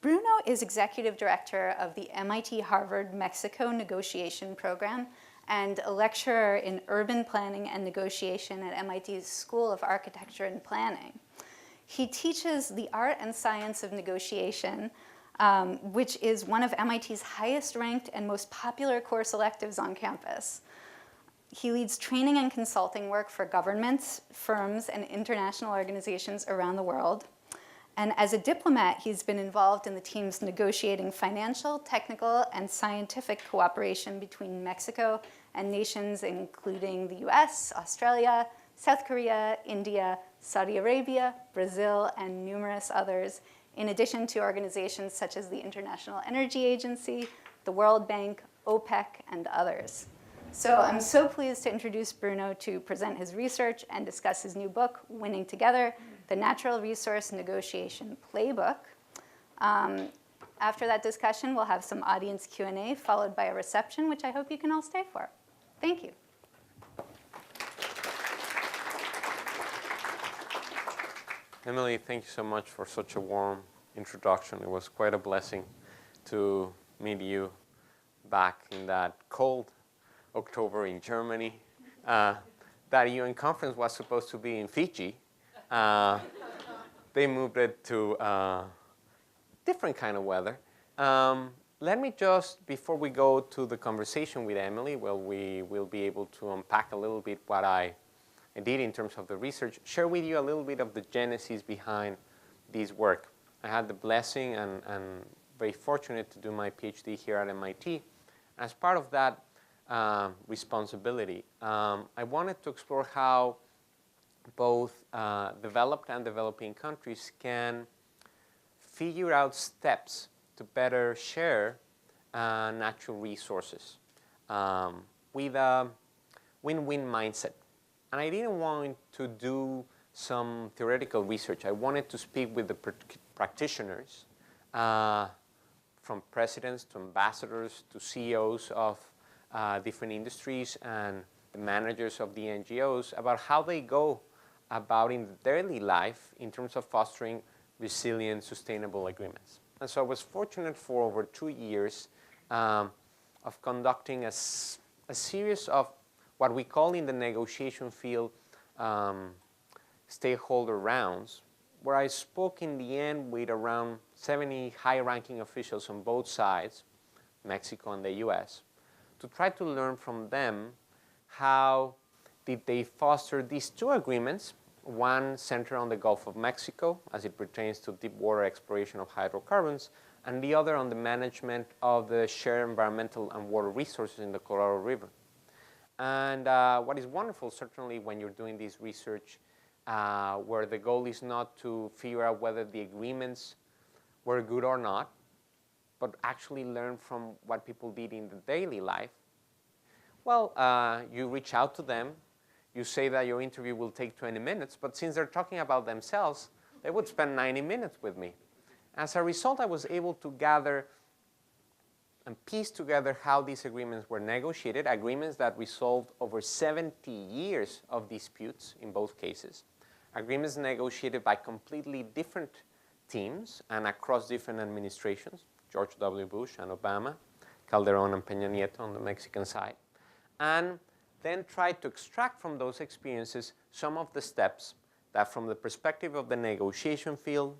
Bruno is executive director of the MIT Harvard Mexico Negotiation Program and a lecturer in urban planning and negotiation at MIT's School of Architecture and Planning. He teaches the art and science of negotiation, which is one of MIT's highest ranked and most popular course electives on campus. He leads training and consulting work for governments, firms, and international organizations around the world. And as a diplomat, he's been involved in the teams negotiating financial, technical, and scientific cooperation between Mexico and nations including the U.S., Australia, South Korea, India, Saudi Arabia, Brazil, and numerous others, in addition to organizations such as the International Energy Agency, the World Bank, OPEC, and others. So I'm so pleased to introduce Bruno to present his research and discuss his new book, Winning Together, the Natural Resource Negotiation Playbook. After that discussion, we'll have some audience Q&A, followed by a reception, which I hope you can all stay for. Thank you. Emily, thank you so much for such a warm introduction. It was quite a blessing to meet you back in that cold October in Germany. That UN conference was supposed to be in Fiji. They moved it to different kind of weather. Let me just, before we go to the conversation with Emily, well, we will be able to unpack a little bit what I did in terms of the research, share with you a little bit of the genesis behind this work. I had the blessing and very fortunate to do my PhD here at MIT. As part of that responsibility, I wanted to explore how both developed and developing countries can figure out steps to better share natural resources with a win-win mindset. And I didn't want to do some theoretical research. I wanted to speak with the practitioners, from presidents to ambassadors to CEOs of different industries and the managers of the NGOs about how they go about in their daily life in terms of fostering resilient, sustainable agreements. And so I was fortunate for over 2 years of conducting a series of what we call in the negotiation field stakeholder rounds, where I spoke in the end with around 70 high-ranking officials on both sides, Mexico and the US, to try to learn from them how did they foster these two agreements, one centered on the Gulf of Mexico as it pertains to deep water exploration of hydrocarbons, and the other on the management of the shared environmental and water resources in the Colorado River. And what is wonderful, certainly when you're doing this research, where the goal is not to figure out whether the agreements were good or not, but actually learn from what people did in the daily life. Well, you reach out to them. You say that your interview will take 20 minutes, but since they're talking about themselves, they would spend 90 minutes with me. As a result, I was able to gather and piece together how these agreements were negotiated, agreements that resolved over 70 years of disputes in both cases, agreements negotiated by completely different teams and across different administrations, George W. Bush and Obama, Calderon and Peña Nieto on the Mexican side, and then tried to extract from those experiences some of the steps that from the perspective of the negotiation field,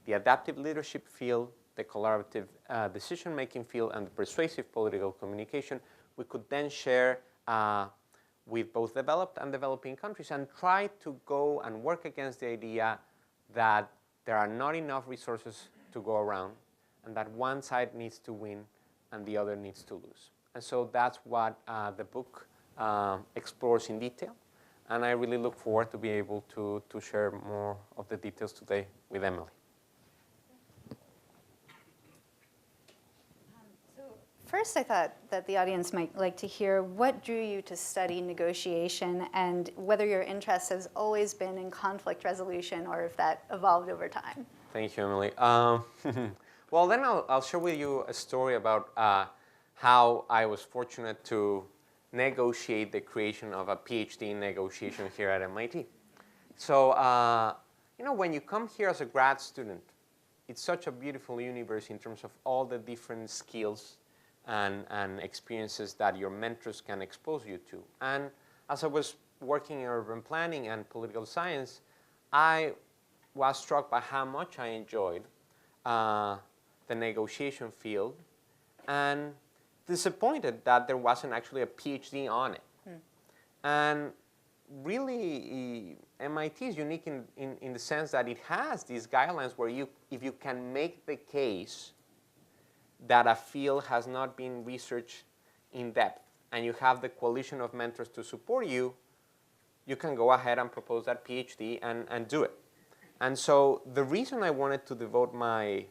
the adaptive leadership field, the collaborative decision-making field, and the persuasive political communication, we could then share with both developed and developing countries and try to go and work against the idea that there are not enough resources to go around and that one side needs to win and the other needs to lose. And so that's what the book explores in detail. And I really look forward to be able to share more of the details today with Emily. First, I thought that the audience might like to hear what drew you to study negotiation and whether your interest has always been in conflict resolution or if that evolved over time. Thank you, Emily. Well, then I'll share with you a story about how I was fortunate to negotiate the creation of a PhD in negotiation here at MIT. So, you know, when you come here as a grad student, it's such a beautiful universe in terms of all the different skills and experiences that your mentors can expose you to. And as I was working in urban planning and political science, I was struck by how much I enjoyed the negotiation field, and disappointed that there wasn't actually a PhD on it. And really, MIT is unique in the sense that it has these guidelines where if you can make the case that a field has not been researched in depth, and you have the coalition of mentors to support you, you can go ahead and propose that PhD and do it. And so the reason I wanted to devote my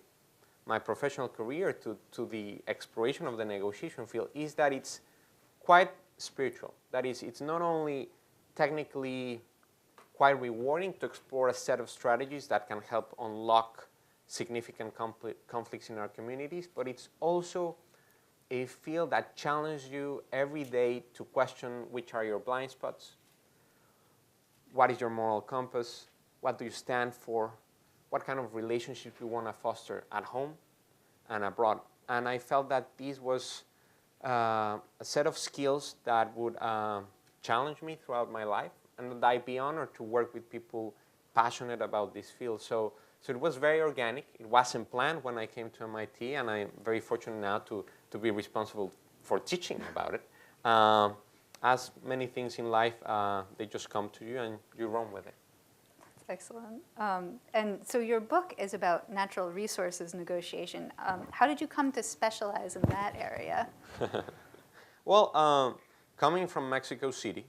professional career to the exploration of the negotiation field is that it's quite spiritual. That is, it's not only technically quite rewarding to explore a set of strategies that can help unlock significant conflicts in our communities, but it's also a field that challenges you every day to question which are your blind spots, what is your moral compass, what do you stand for, what kind of relationships you want to foster at home and abroad. And I felt that this was a set of skills that would challenge me throughout my life, and that I'd be honored to work with people passionate about this field. So it was very organic. It wasn't planned when I came to MIT, and I'm very fortunate now to be responsible for teaching about it. As many things in life, they just come to you and you run with it. Excellent. And so your book is about natural resources negotiation. How did you come to specialize in that area? Well, coming from Mexico City,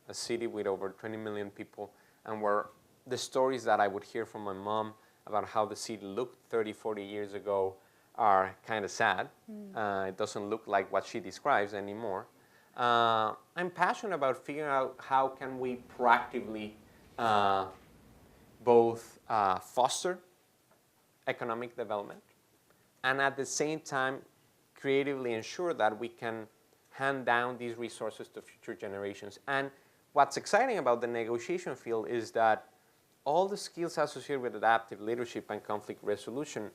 a city with over 20 million people, and where the stories that I would hear from my mom about how the city looked 30, 40 years ago are kind of sad. It doesn't look like what she describes anymore. I'm passionate about figuring out how can we proactively both foster economic development and at the same time creatively ensure that we can hand down these resources to future generations. And what's exciting about the negotiation field is that all the skills associated with adaptive leadership and conflict resolution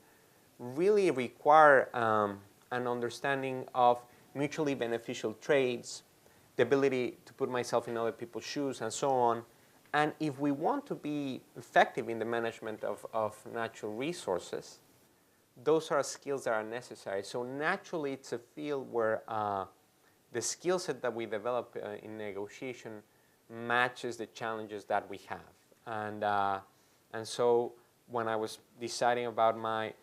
really require an understanding of mutually beneficial trades, the ability to put myself in other people's shoes, and so on. And if we want to be effective in the management of natural resources, those are skills that are necessary. So naturally, it's a field where the skill set that we develop in negotiation matches the challenges that we have. And so when I was deciding about my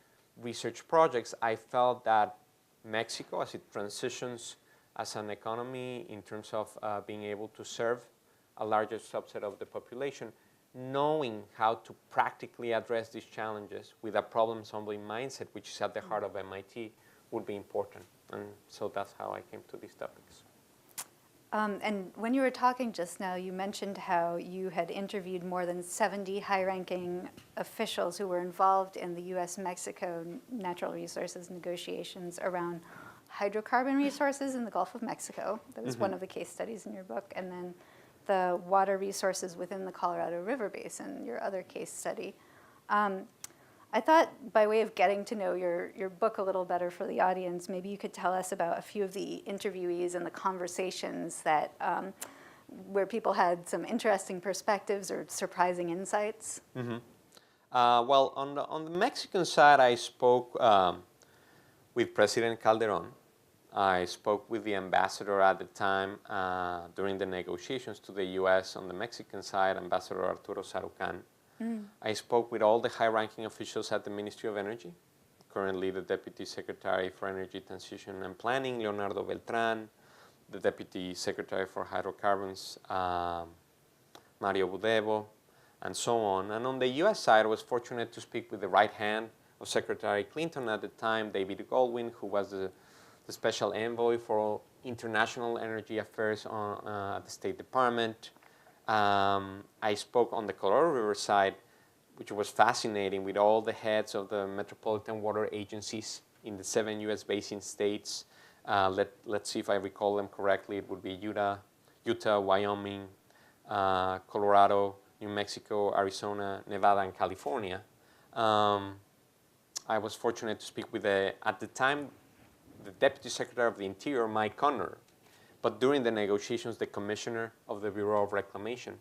research projects, I felt that Mexico, as it transitions as an economy in terms of being able to serve a larger subset of the population, knowing how to practically address these challenges with a problem-solving mindset, which is at the heart of MIT, would be important. And so that's how I came to these topics. And when you were talking just now, you mentioned how you had interviewed more than 70 high-ranking officials who were involved in the U.S. Mexico natural resources negotiations around hydrocarbon resources in the Gulf of Mexico. That was one of the case studies in your book. And then the water resources within the Colorado River Basin, your other case study. I thought, by way of getting to know your book a little better for the audience, maybe you could tell us about a few of the interviewees and the conversations that where people had some interesting perspectives or surprising insights. Well, on the Mexican side, I spoke with President Calderon. I spoke with the ambassador at the time during the negotiations to the U.S. On the Mexican side, Ambassador Arturo Sarucán. I spoke with all the high-ranking officials at the Ministry of Energy, currently the Deputy Secretary for Energy Transition and Planning, Leonardo Beltrán, the Deputy Secretary for Hydrocarbons, Mario Budebo, and so on. And on the U.S. side, I was fortunate to speak with the right hand of Secretary Clinton at the time, David Goldwyn, who was the Special Envoy for International Energy Affairs at the State Department. I spoke on the Colorado River side, which was fascinating, with all the heads of the metropolitan water agencies in the 7 U.S. basin states. Let's see if I recall them correctly. It would be Utah, Wyoming, Colorado, New Mexico, Arizona, Nevada, and California. I was fortunate to speak with, at the time, the Deputy Secretary of the Interior, Mike Connor, but during the negotiations, the Commissioner of the Bureau of Reclamation.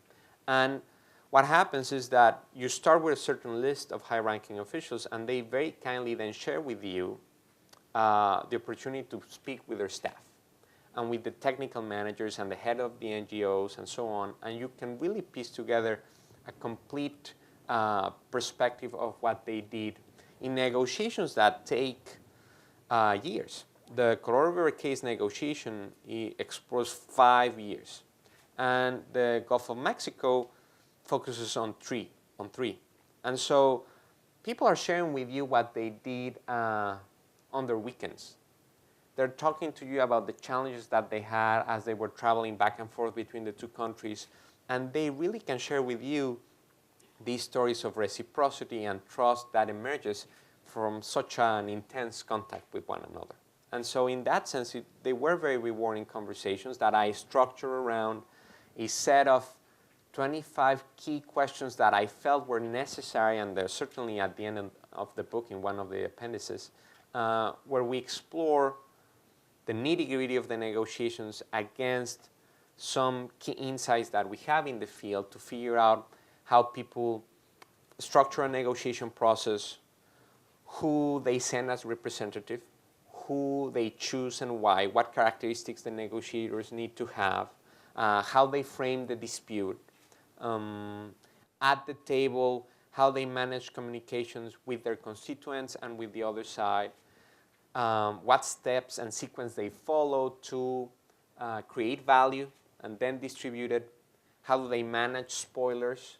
And what happens is that you start with a certain list of high-ranking officials, and they very kindly then share with you the opportunity to speak with their staff and with the technical managers and the head of the NGOs and so on, and you can really piece together a complete perspective of what they did in negotiations that take years. The Colorado River case negotiation explores 5 years, and the Gulf of Mexico focuses on three. And so people are sharing with you what they did on their weekends. They're talking to you about the challenges that they had as they were traveling back and forth between the two countries, and they really can share with you these stories of reciprocity and trust that emerges from such an intense contact with one another. And so in that sense, they were very rewarding conversations that I structure around a set of 25 key questions that I felt were necessary, and they're certainly at the end of the book in one of the appendices, where we explore the nitty-gritty of the negotiations against some key insights that we have in the field to figure out how people structure a negotiation process, who they send as representative, who they choose and why, what characteristics the negotiators need to have, how they frame the dispute, at the table, how they manage communications with their constituents and with the other side, what steps and sequence they follow to create value and then distribute it, how do they manage spoilers,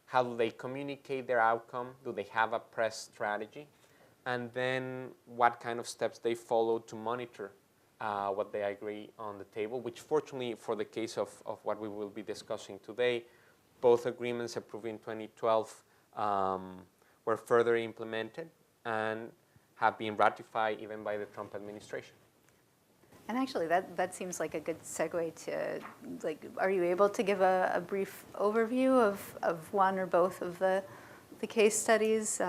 how do they communicate their outcome, do they have a press strategy, and then what kind of steps they follow to monitor what they agree on the table, which fortunately for the case of what we will be discussing today, both agreements approved in 2012 were further implemented and have been ratified even by the Trump administration. And actually, that seems like a good segue to, like, are you able to give a brief overview of one or both of the case studies?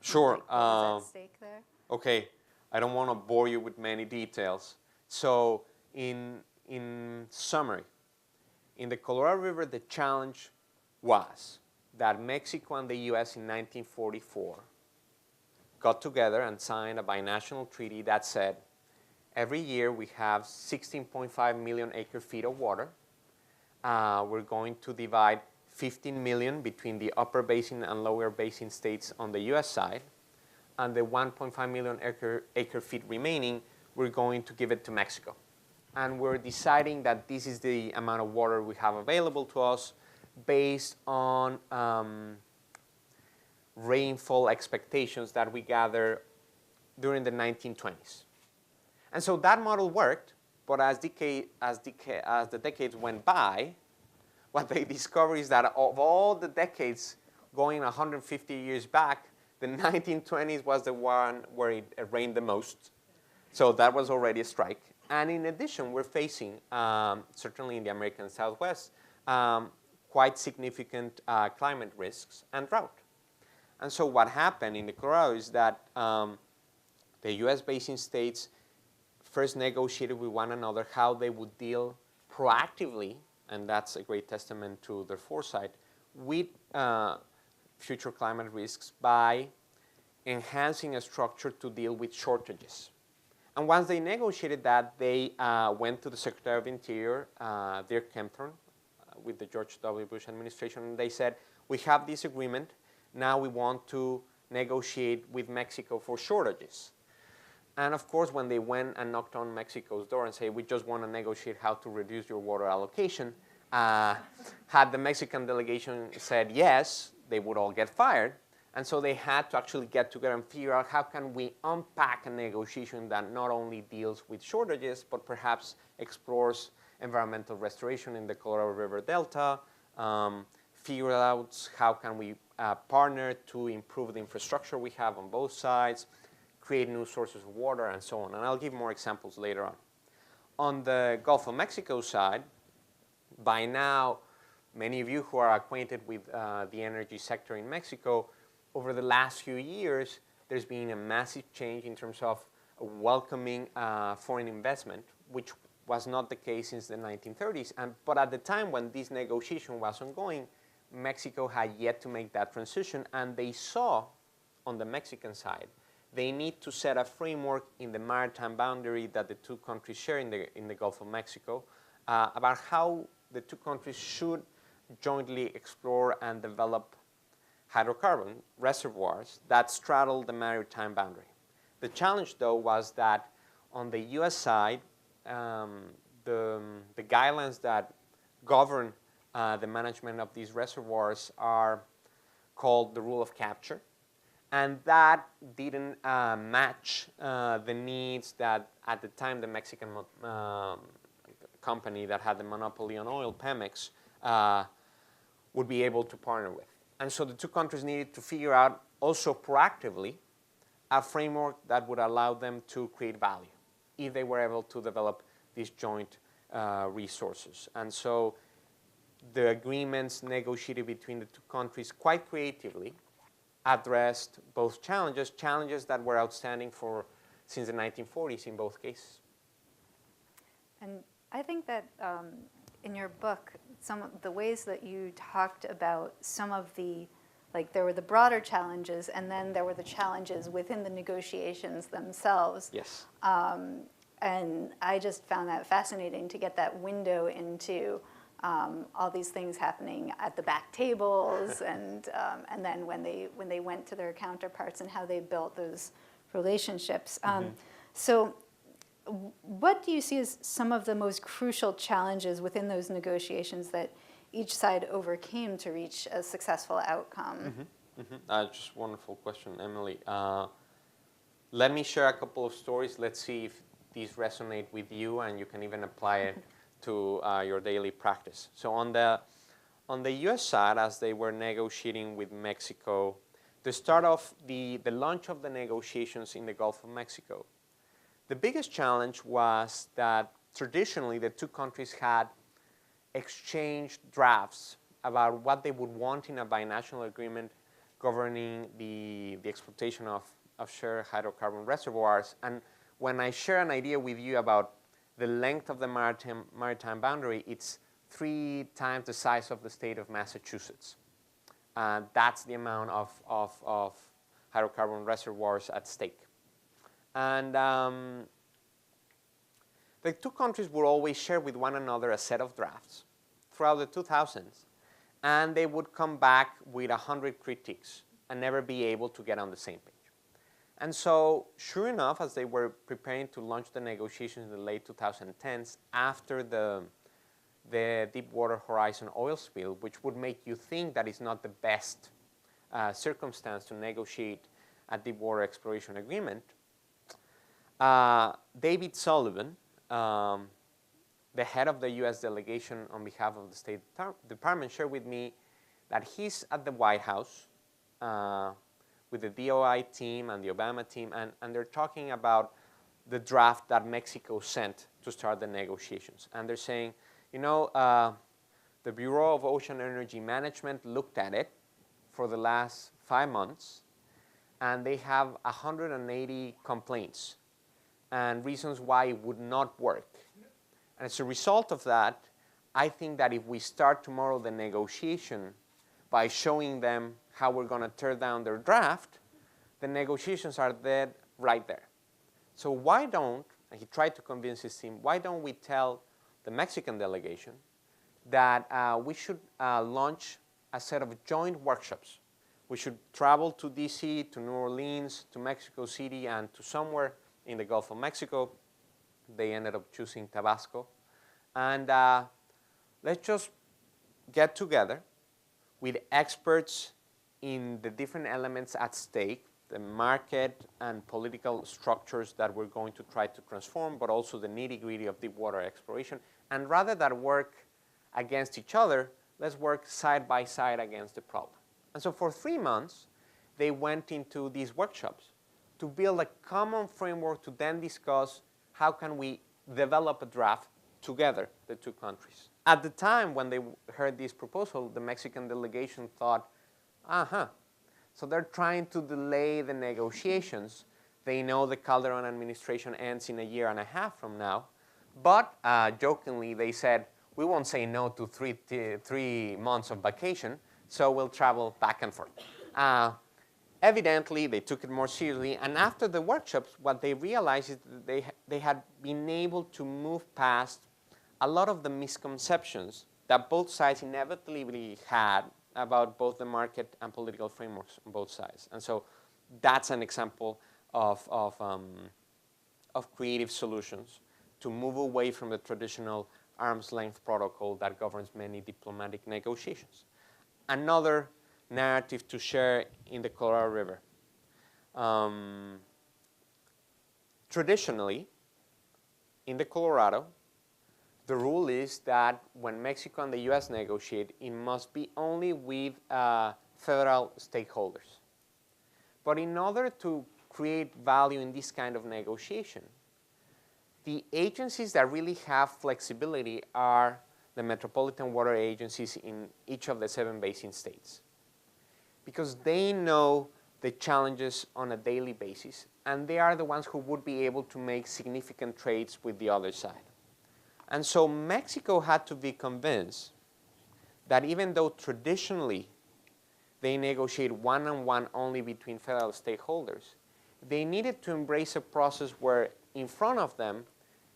Sure. What is at stake there? Okay, I don't want to bore you with many details. So in summary, in the Colorado River, the challenge was that Mexico and the U.S. in 1944 got together and signed a binational treaty that said, every year we have 16.5 million acre-feet of water. We're going to divide 15 million between the upper basin and lower basin states on the U.S. side, and the 1.5 million acre-feet remaining, we're going to give it to Mexico. And we're deciding that this is the amount of water we have available to us based on rainfall expectations that we gather during the 1920s. And so that model worked, but as the decades went by, what they discovered is that of all the decades going 150 years back, the 1920s was the one where it rained the most. So that was already a strike. And in addition, we're facing, certainly in the American Southwest, quite significant climate risks and drought. And so what happened in the Colorado is that the U.S. basin states first negotiated with one another how they would deal proactively, and that's a great testament to their foresight, with future climate risks by enhancing a structure to deal with shortages. And once they negotiated that, they went to the Secretary of Interior, Dirk Kempthorne, with the George W. Bush administration, and they said, we have this agreement, now we want to negotiate with Mexico for shortages. And of course, when they went and knocked on Mexico's door and said, we just want to negotiate how to reduce your water allocation, had the Mexican delegation said yes, they would all get fired. And so they had to actually get together and figure out how can we unpack a negotiation that not only deals with shortages, but perhaps explores environmental restoration in the Colorado River Delta, figure out how can we partner to improve the infrastructure we have on both sides, create new sources of water, and so on. And I'll give more examples later on. On the Gulf of Mexico side, by now, many of you who are acquainted with the energy sector in Mexico, over the last few years, there's been a massive change in terms of welcoming foreign investment, which was not the case since the 1930s. But at the time when this negotiation was ongoing, Mexico had yet to make that transition, and they saw on the Mexican side they need to set a framework in the maritime boundary that the two countries share in the Gulf of Mexico about how the two countries should jointly explore and develop hydrocarbon reservoirs that straddle the maritime boundary. The challenge, though, was that on the U.S. side, the guidelines that govern the management of these reservoirs are called the rule of capture, and that didn't match the needs that at the time the Mexican company that had the monopoly on oil, Pemex, would be able to partner with. And so the two countries needed to figure out also proactively a framework that would allow them to create value if they were able to develop these joint resources. And so the agreements negotiated between the two countries quite creatively addressed both challenges that were outstanding since the 1940s in both cases. And I think that in your book, some of the ways that you talked about some of the, like there were the broader challenges and then there were the challenges within the negotiations themselves. Yes. And I just found that fascinating to get that window into all these things happening at the back tables and then when they went to their counterparts and how they built those relationships. So what do you see as some of the most crucial challenges within those negotiations that each side overcame to reach a successful outcome? Just a wonderful question, Emily. Let me share a couple of stories. Let's see if these resonate with you and you can even apply it to your daily practice. So on the U.S. side, as they were negotiating with Mexico, the start of the launch of the negotiations in the Gulf of Mexico, the biggest challenge was that traditionally the two countries had exchanged drafts about what they would want in a binational agreement governing the exploitation of shared hydrocarbon reservoirs. And when I share an idea with you about the length of the maritime boundary, it's 3 times the size of the state of Massachusetts. That's the amount of hydrocarbon reservoirs at stake. And the two countries would always share with one another a set of drafts throughout the 2000s. And they would come back with 100 critiques and never be able to get on the same page. And so, sure enough, as they were preparing to launch the negotiations in the late 2010s, after the Deepwater Horizon oil spill, which would make you think that it's not the best circumstance to negotiate a deepwater exploration agreement, David Sullivan, the head of the U.S. delegation on behalf of the State Department, shared with me that he's at the White House with the DOI team and the Obama team, and they're talking about the draft that Mexico sent to start the negotiations. And they're saying, you know, the Bureau of Ocean Energy Management looked at it for the last 5 months, and they have 180 complaints and reasons why it would not work. And as a result of that, I think that if we start tomorrow the negotiation by showing them how we're going to tear down their draft, the negotiations are dead right there. So why don't, and he tried to convince his team, why don't we tell the Mexican delegation that we should launch a set of joint workshops. We should travel to DC, to New Orleans, to Mexico City, and to somewhere in the Gulf of Mexico. They ended up choosing Tabasco. And let's just get together with experts in the different elements at stake, the market and political structures that we're going to try to transform, but also the nitty-gritty of deep water exploration. And rather than work against each other, let's work side by side against the problem. And so for 3 months, they went into these workshops to build a common framework to then discuss how can we develop a draft together, the two countries. At the time when they heard this proposal, the Mexican delegation thought, So they're trying to delay the negotiations. They know the Calderon administration ends in a year and a half from now. But jokingly, they said, we won't say no to 3 months of vacation, so we'll travel back and forth. Evidently, they took it more seriously. And after the workshops, what they realized is that they had been able to move past a lot of the misconceptions that both sides inevitably had about both the market and political frameworks on both sides. And so that's an example of creative solutions to move away from the traditional arm's length protocol that governs many diplomatic negotiations. Another narrative to share in the Colorado River. Traditionally, in the Colorado, the rule is that when Mexico and the U.S. negotiate, it must be only with federal stakeholders. But in order to create value in this kind of negotiation, the agencies that really have flexibility are the metropolitan water agencies in each of the 7 basin states, because they know the challenges on a daily basis, and they are the ones who would be able to make significant trades with the other side. And so Mexico had to be convinced that even though traditionally they negotiate one-on-one only between federal stakeholders, they needed to embrace a process where in front of them,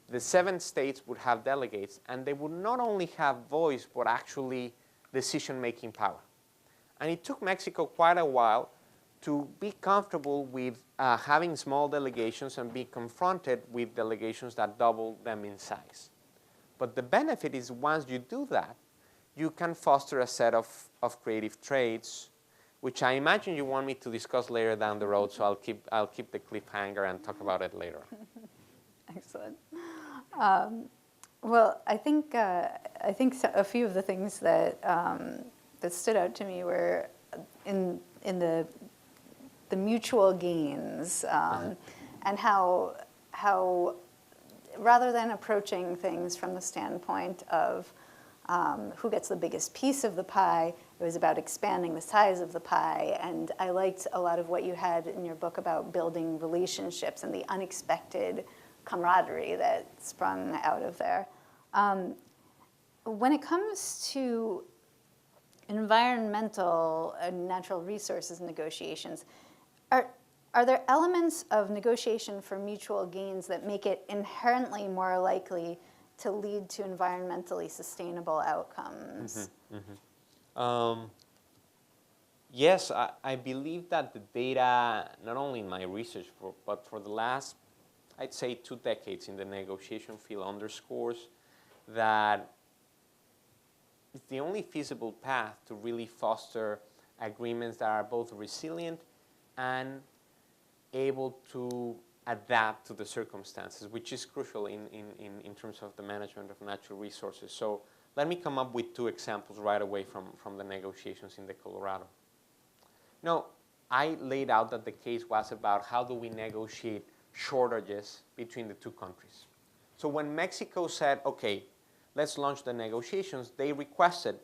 the 7 states would have delegates, and they would not only have voice, but actually decision-making power. And it took Mexico quite a while to be comfortable with having small delegations and be confronted with delegations that double them in size. But the benefit is once you do that, you can foster a set of creative trades, which I imagine you want me to discuss later down the road, so I'll keep the cliffhanger and talk about it later. Excellent. Well, I think a few of the things that that stood out to me were in the mutual gains, and how rather than approaching things from the standpoint of who gets the biggest piece of the pie, it was about expanding the size of the pie. And I liked a lot of what you had in your book about building relationships and the unexpected camaraderie that sprung out of there. When it comes to environmental and natural resources negotiations, are there elements of negotiation for mutual gains that make it inherently more likely to lead to environmentally sustainable outcomes? Yes, I believe that the data, not only in my research, but for the last, I'd say 2 decades in the negotiation field, underscores that it's the only feasible path to really foster agreements that are both resilient and able to adapt to the circumstances, which is crucial in terms of the management of natural resources. So let me come up with 2 examples right away from the negotiations in the Colorado. Now, I laid out that the case was about how do we negotiate shortages between the 2 countries. So when Mexico said, okay, let's launch the negotiations, they requested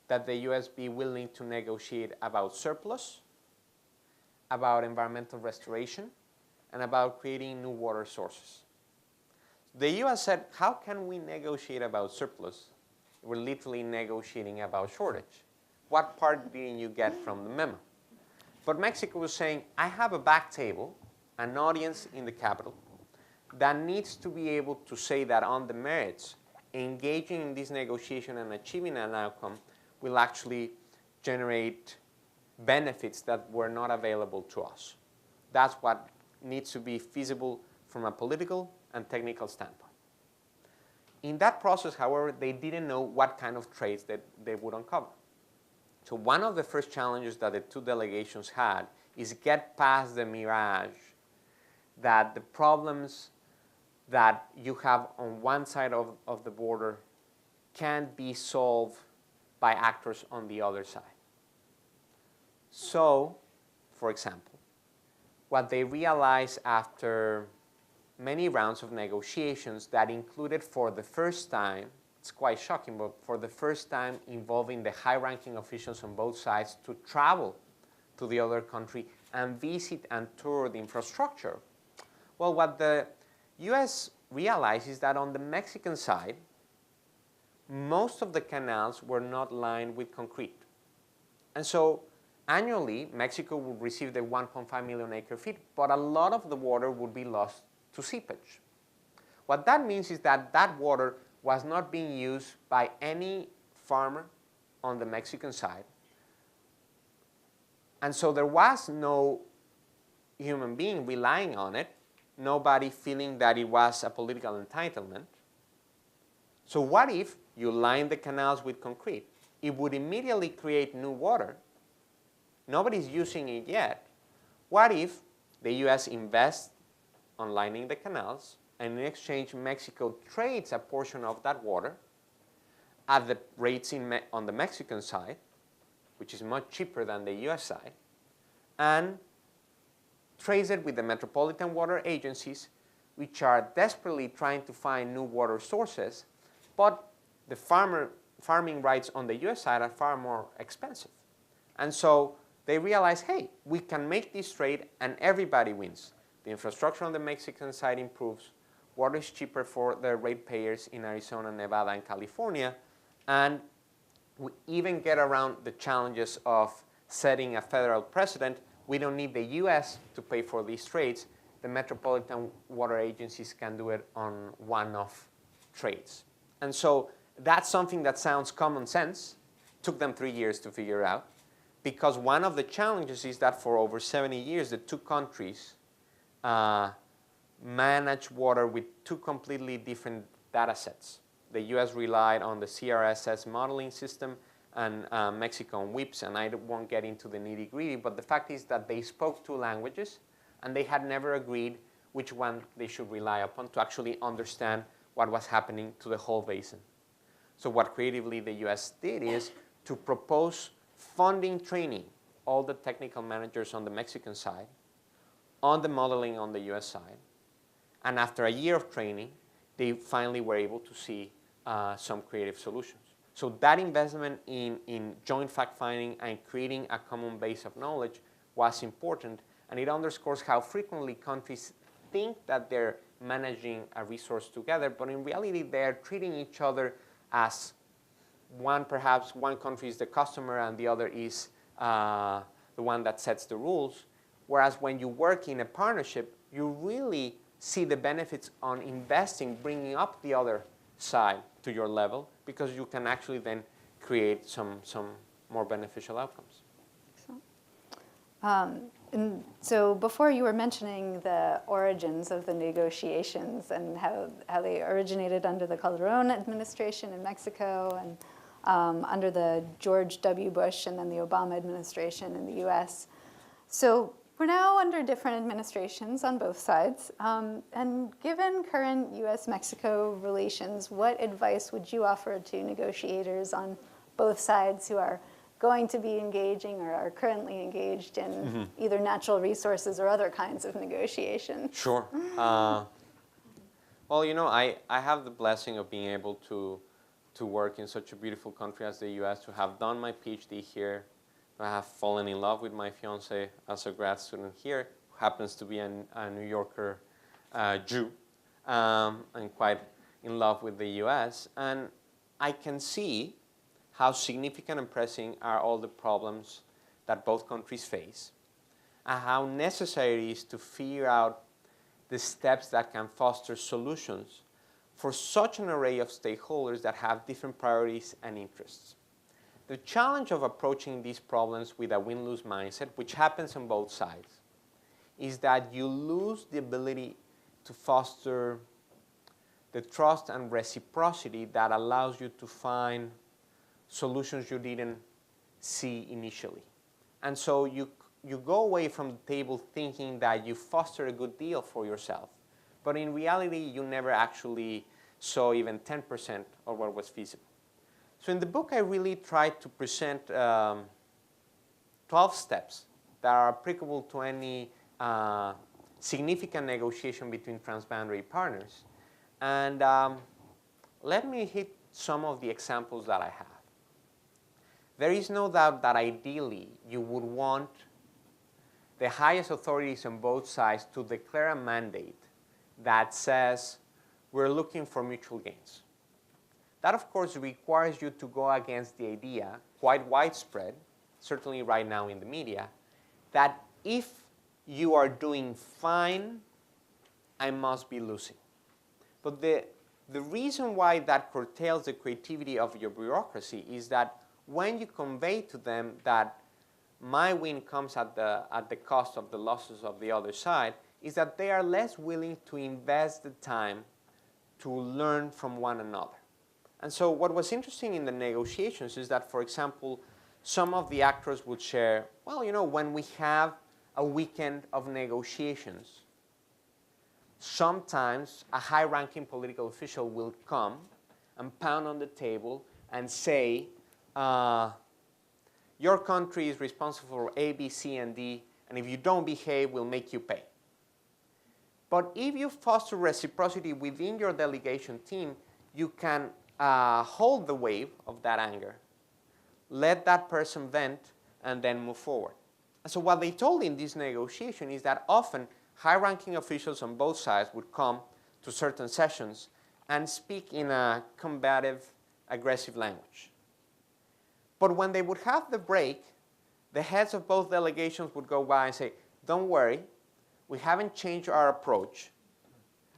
that the U.S. be willing to negotiate about surplus, about environmental restoration, and about creating new water sources. The U.S. said, how can we negotiate about surplus? We're literally negotiating about shortage. What part didn't you get from the memo? But Mexico was saying, I have a back table, an audience in the capital, that needs to be able to say that on the merits, engaging in this negotiation and achieving an outcome will actually generate benefits that were not available to us. That's what needs to be feasible from a political and technical standpoint. In that process, however, they didn't know what kind of trades that they would uncover. So one of the first challenges that the 2 delegations had is get past the mirage that the problems that you have on one side of the border can't be solved by actors on the other side. So, for example, what they realized after many rounds of negotiations that included for the first time, it's quite shocking, but for the first time involving the high-ranking officials on both sides to travel to the other country and visit and tour the infrastructure? Well, what the U.S. realized is that on the Mexican side, most of the canals were not lined with concrete. And so annually, Mexico would receive the 1.5 million acre feet, but a lot of the water would be lost to seepage. What that means is that that water was not being used by any farmer on the Mexican side. And so there was no human being relying on it, nobody feeling that it was a political entitlement. So what if you line the canals with concrete? It would immediately create new water. Nobody's using it yet. What if the U.S. invests on lining the canals, and in exchange Mexico trades a portion of that water at the rates on the Mexican side, which is much cheaper than the U.S. side, and trades it with the metropolitan water agencies, which are desperately trying to find new water sources, but the farming rights on the U.S. side are far more expensive. And so they realize, hey, we can make this trade and everybody wins. The infrastructure on the Mexican side improves, water is cheaper for the ratepayers in Arizona, Nevada, and California, and we even get around the challenges of setting a federal precedent. We don't need the U.S. to pay for these trades. The metropolitan water agencies can do it on one-off trades. And so that's something that sounds common sense. Took them 3 years to figure out, because one of the challenges is that for over 70 years, the two countries manage water with two completely different data sets. The U.S. relied on the CRSS modeling system, and Mexico on WIPS, and I won't get into the nitty-gritty, but the fact is that they spoke two languages, and they had never agreed which one they should rely upon to actually understand what was happening to the whole basin. So what creatively the U.S. did is to propose funding training all the technical managers on the Mexican side, on the modeling on the U.S. side, and after a year of training, they finally were able to see some creative solutions. So that investment in joint fact-finding and creating a common base of knowledge was important, and it underscores how frequently countries think that they're managing a resource together, but in reality they're treating each other as perhaps one country is the customer and the other is the one that sets the rules, whereas when you work in a partnership, you really see the benefits on investing, bringing up the other side to your level, because you can actually then create some more beneficial outcomes. And so before you were mentioning the origins of the negotiations and how they originated under the Calderon administration in Mexico and under the George W. Bush and then the Obama administration in the U.S. So we're now under different administrations on both sides. And given current U.S. Mexico relations, what advice would you offer to negotiators on both sides who are going to be engaging or are currently engaged in either natural resources or other kinds of negotiation? Sure. Well, you know, I have the blessing of being able to work in such a beautiful country as the U.S., to have done my PhD here. I have fallen in love with my fiance as a grad student here, who happens to be a New Yorker Jew, and quite in love with the U.S. And I can see how significant and pressing are all the problems that both countries face, and how necessary it is to figure out the steps that can foster solutions for such an array of stakeholders that have different priorities and interests. The challenge of approaching these problems with a win-lose mindset, which happens on both sides, is that you lose the ability to foster the trust and reciprocity that allows you to find solutions you didn't see initially. And so you go away from the table thinking that you foster a good deal for yourself, but in reality you never actually saw even 10% of what was feasible. So in the book I really tried to present 12 steps that are applicable to any significant negotiation between transboundary partners. And let me hit some of the examples that I have. There is no doubt that ideally you would want the highest authorities on both sides to declare a mandate that says we're looking for mutual gains. That, of course, requires you to go against the idea, quite widespread, certainly right now in the media, that if you are doing fine, I must be losing. But the reason why that curtails the creativity of your bureaucracy is that when you convey to them that my win comes at the cost of the losses of the other side, is that they are less willing to invest the time to learn from one another. And so what was interesting in the negotiations is that, for example, some of the actors would share, well, when we have a weekend of negotiations, sometimes a high-ranking political official will come and pound on the table and say, your country is responsible for A, B, C, and D, and if you don't behave, we'll make you pay. But if you foster reciprocity within your delegation team, you can hold the wave of that anger, let that person vent, and then move forward. And so what they told in this negotiation is that often high-ranking officials on both sides would come to certain sessions and speak in a combative, aggressive language. But when they would have the break, the heads of both delegations would go by and say, don't worry, we haven't changed our approach.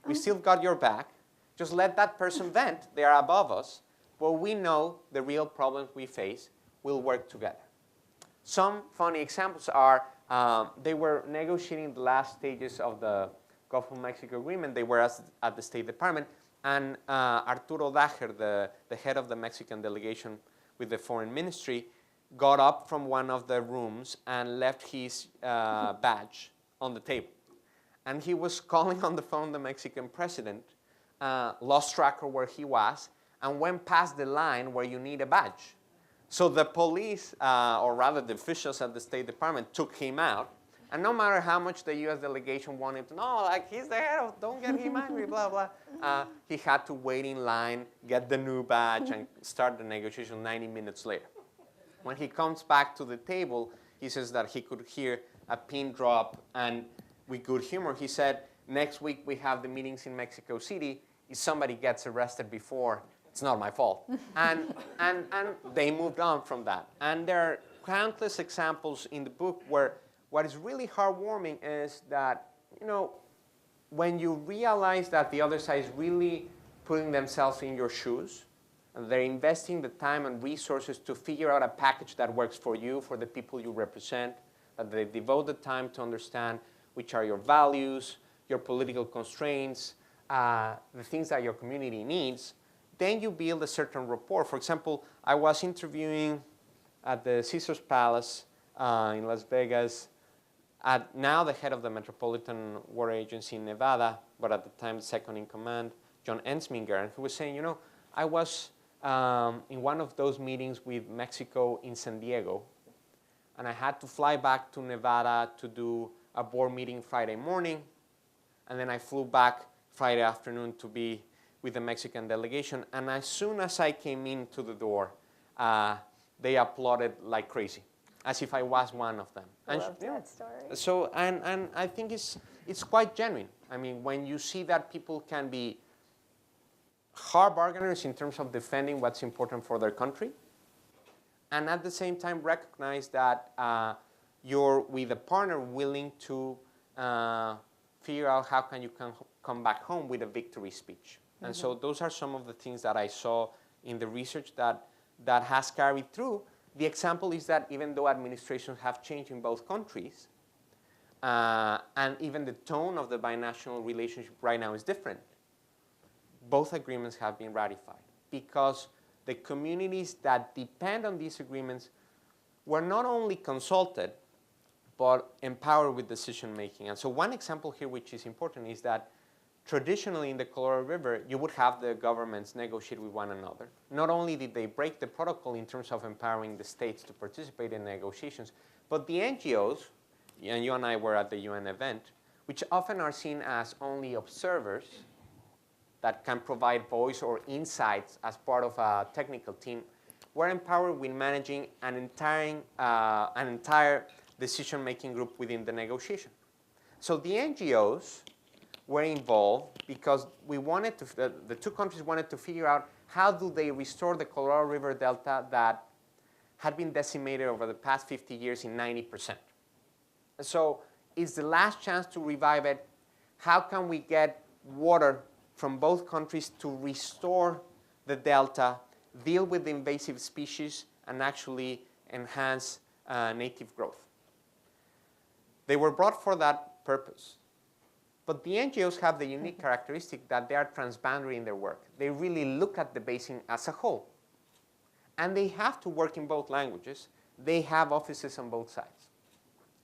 We still got your back. Just let that person vent. They are above us. But we know the real problems we face. We'll work together. Some funny examples are they were negotiating the last stages of the Gulf of Mexico agreement. They were at the State Department. And Arturo Daher, the head of the Mexican delegation with the foreign ministry, got up from one of the rooms and left his badge on the table. And he was calling on the phone the Mexican president, lost track of where he was, and went past the line where you need a badge. So the police, or rather the officials at the State Department, took him out. And no matter how much the U.S. delegation wanted to, no, like he's the head of, don't get him angry, blah, blah. He had to wait in line, get the new badge, and start the negotiation 90 minutes later. When he comes back to the table, he says that he could hear a pin drop, and with good humor, he said, next week we have the meetings in Mexico City. If somebody gets arrested before, it's not my fault. And they moved on from that. And there are countless examples in the book where what is really heartwarming is that, when you realize that the other side is really putting themselves in your shoes, and they're investing the time and resources to figure out a package that works for you, for the people you represent, that they devote the time to understand which are your values, your political constraints, the things that your community needs, then you build a certain rapport. For example, I was interviewing at the Caesars Palace in Las Vegas, now the head of the Metropolitan Water Agency in Nevada, but at the time second in command, John Ensminger, and he was saying, I was in one of those meetings with Mexico in San Diego, and I had to fly back to Nevada to do a board meeting Friday morning, and then I flew back Friday afternoon to be with the Mexican delegation, and as soon as I came into the door, they applauded like crazy, as if I was one of them. I love that story. So, and I think it's quite genuine. I mean, when you see that people can be hard bargainers in terms of defending what's important for their country, and at the same time recognize that you're with a partner willing to figure out how can you come back home with a victory speech. Mm-hmm. And so those are some of the things that I saw in the research that has carried through. The example is that even though administrations have changed in both countries, and even the tone of the binational relationship right now is different, both agreements have been ratified because the communities that depend on these agreements were not only consulted, but empowered with decision making. And so one example here which is important is that traditionally in the Colorado River, you would have the governments negotiate with one another. Not only did they break the protocol in terms of empowering the states to participate in negotiations, but the NGOs, and you and I were at the UN event, which often are seen as only observers that can provide voice or insights as part of a technical team, were empowered with managing an entire decision-making group within the negotiation. So the NGOs were involved because we wanted to, the two countries wanted to figure out how do they restore the Colorado River Delta that had been decimated over the past 50 years in 90%. So it's the last chance to revive it. How can we get water from both countries to restore the delta, deal with the invasive species, and actually enhance native growth? They were brought for that purpose. But the NGOs have the unique characteristic that they are transboundary in their work. They really look at the basin as a whole. And they have to work in both languages. They have offices on both sides.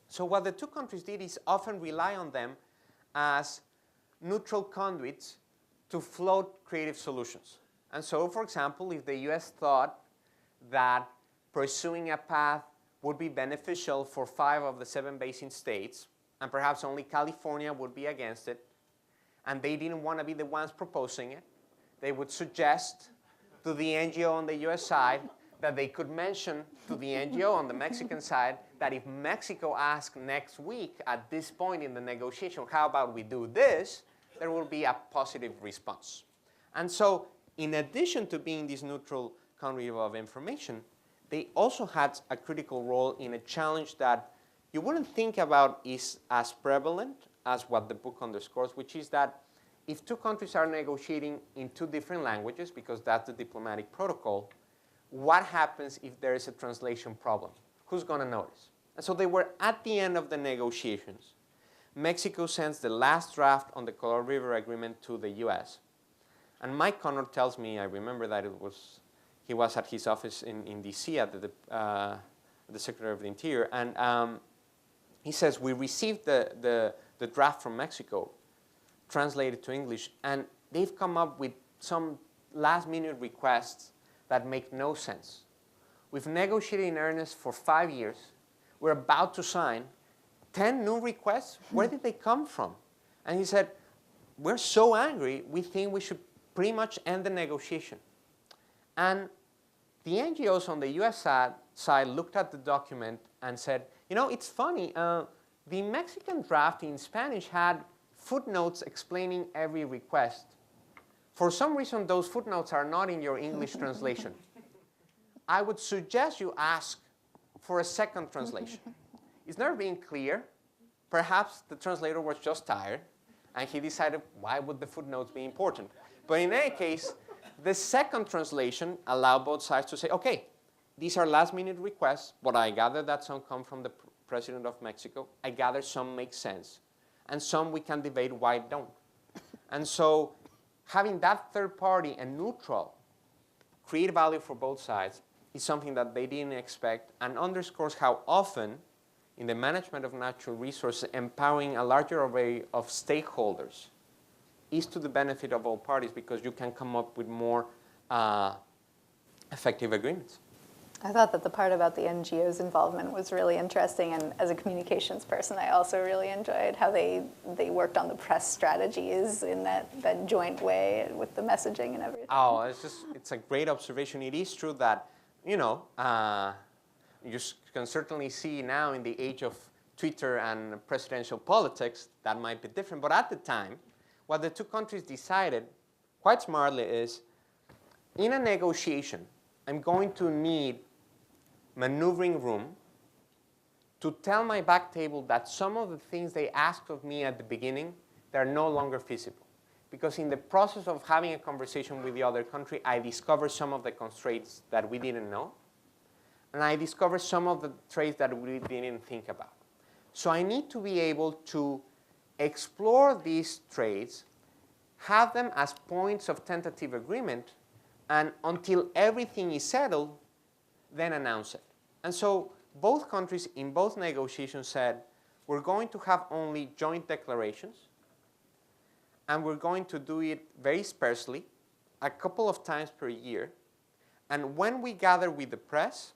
So what the two countries did is often rely on them as neutral conduits to float creative solutions. And so, for example, if the US thought that pursuing a path would be beneficial for 5 of the 7 basin states, and perhaps only California would be against it, and they didn't want to be the ones proposing it, they would suggest to the NGO on the US side that they could mention to the NGO on the Mexican side that if Mexico asks next week at this point in the negotiation, how about we do this, there will be a positive response. And so, in addition to being this neutral conduit of information, they also had a critical role in a challenge that you wouldn't think about is as prevalent as what the book underscores, which is that if two countries are negotiating in 2 different languages, because that's the diplomatic protocol, what happens if there is a translation problem? Who's going to notice? And so they were at the end of the negotiations. Mexico sends the last draft on the Colorado River Agreement to the US. And Mike Connor tells me, I remember that he was at his office in DC at the Secretary of the Interior, and he says, we received the draft from Mexico, translated to English, and they've come up with some last-minute requests that make no sense. We've negotiated in earnest for 5 years. We're about to sign 10 new requests. Where did they come from? And he said, we're so angry, we think we should pretty much end the negotiation. And the NGOs on the US side looked at the document and said, you know, it's funny, the Mexican draft in Spanish had footnotes explaining every request. For some reason, those footnotes are not in your English translation. I would suggest you ask for a second translation. It's never been clear. Perhaps the translator was just tired, and he decided, why would the footnotes be important? But in any case, the second translation allowed both sides to say, okay, these are last-minute requests, but I gather that some come from the President of Mexico. I gather some make sense, and some we can debate why don't. And so having that third party and neutral create value for both sides is something that they didn't expect and underscores how often in the management of natural resources, empowering a larger array of stakeholders is to the benefit of all parties because you can come up with more effective agreements. I thought that the part about the NGO's involvement was really interesting, and as a communications person, I also really enjoyed how they worked on the press strategies in that joint way with the messaging and everything. Oh, it's a great observation. It is true that, you know, you can certainly see now in the age of Twitter and presidential politics, that might be different. But at the time, what the two countries decided, quite smartly, is in a negotiation, I'm going to need maneuvering room to tell my back table that some of the things they asked of me at the beginning, they're no longer feasible. Because in the process of having a conversation with the other country, I discovered some of the constraints that we didn't know. And I discovered some of the traits that we didn't think about. So I need to be able to explore these traits, have them as points of tentative agreement, and until everything is settled, then announce it. And so both countries in both negotiations said, we're going to have only joint declarations, and we're going to do it very sparsely, a couple of times per year. And when we gather with the press,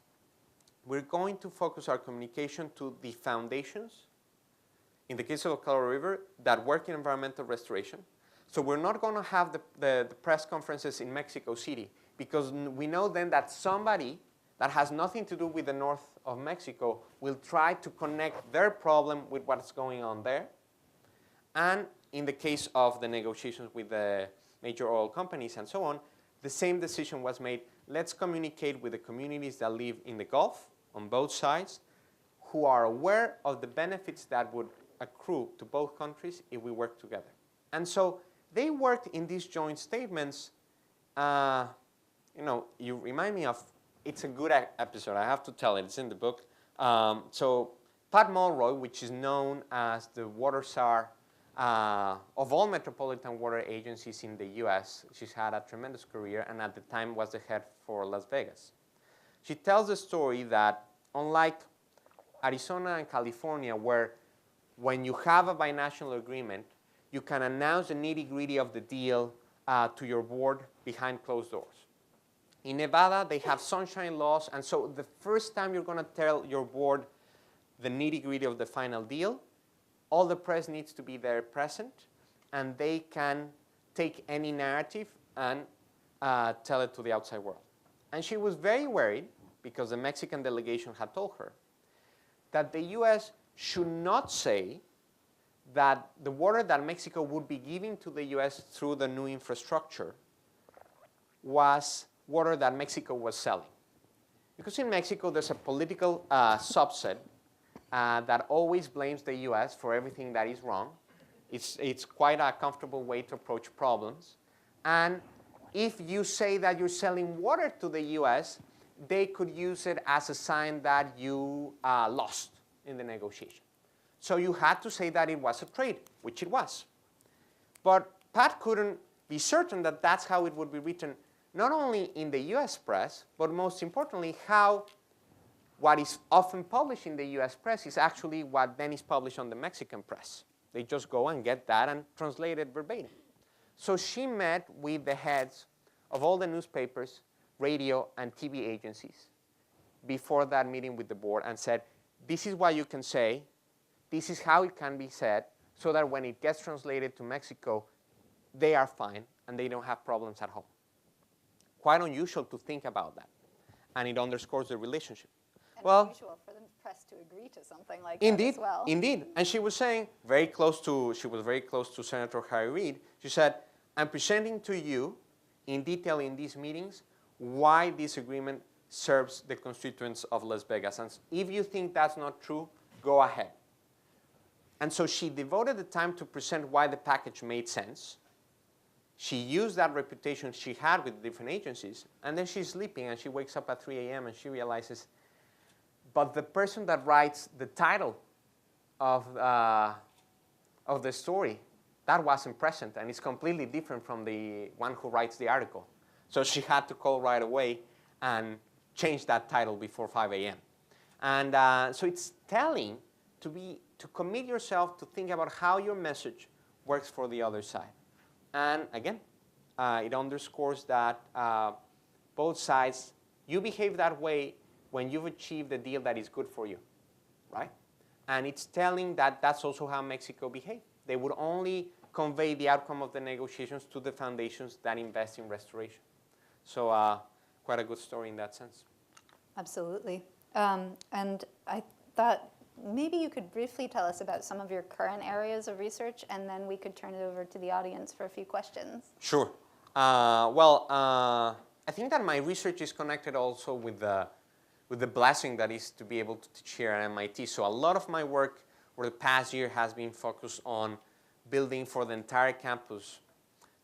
we're going to focus our communication to the foundations, in the case of the Colorado River, that work in environmental restoration. So we're not going to have the press conferences in Mexico City, because we know then that somebody that has nothing to do with the north of Mexico will try to connect their problem with what's going on there. And in the case of the negotiations with the major oil companies and so on, the same decision was made. Let's communicate with the communities that live in the Gulf on both sides, who are aware of the benefits that would accrue to both countries if we work together. And so they worked in these joint statements. You remind me of, it's a good episode, I have to tell it, it's in the book. So Pat Mulroy, which is known as the water czar of all metropolitan water agencies in the US, she's had a tremendous career and at the time was the head for Las Vegas. She tells the story that unlike Arizona and California, where when you have a binational agreement, you can announce the nitty-gritty of the deal to your board behind closed doors. In Nevada, they have sunshine laws, and so the first time you're going to tell your board the nitty-gritty of the final deal, all the press needs to be there present, and they can take any narrative and tell it to the outside world. And she was very worried, because the Mexican delegation had told her, that the US should not say that the water that Mexico would be giving to the US through the new infrastructure was water that Mexico was selling. Because in Mexico, there's a political subset that always blames the US for everything that is wrong. It's quite a comfortable way to approach problems. And if you say that you're selling water to the US, they could use it as a sign that you lost in the negotiation. So you had to say that it was a trade, which it was. But Pat couldn't be certain that that's how it would be written, not only in the US press, but most importantly, how what is often published in the US press is actually what then is published on the Mexican press. They just go and get that and translate it verbatim. So she met with the heads of all the newspapers, radio, and TV agencies before that meeting with the board and said, this is what you can say, this is how it can be said, so that when it gets translated to Mexico, they are fine and they don't have problems at home. Quite unusual to think about that, and it underscores the relationship. And unusual for the press to agree to something like that as well. Indeed, and she was saying, she was very close to Senator Harry Reid. She said, I'm presenting to you in detail in these meetings why this agreement serves the constituents of Las Vegas. And if you think that's not true, go ahead. And so she devoted the time to present why the package made sense. She used that reputation she had with different agencies, and then she's sleeping and she wakes up at 3 a.m. and she realizes, but the person that writes the title of the story, that wasn't present, and it's completely different from the one who writes the article. So she had to call right away and change that title before 5 a.m. And so it's telling to commit yourself to think about how your message works for the other side. And again, it underscores that both sides, you behave that way when you've achieved a deal that is good for you, right? And it's telling that that's also how Mexico behaved. They would only convey the outcome of the negotiations to the foundations that invest in restoration. So quite a good story in that sense. Absolutely. And I thought maybe you could briefly tell us about some of your current areas of research, and then we could turn it over to the audience for a few questions. Sure. I think that my research is connected also with the blessing that is to be able to teach here at MIT. So a lot of my work over the past year has been focused on building for the entire campus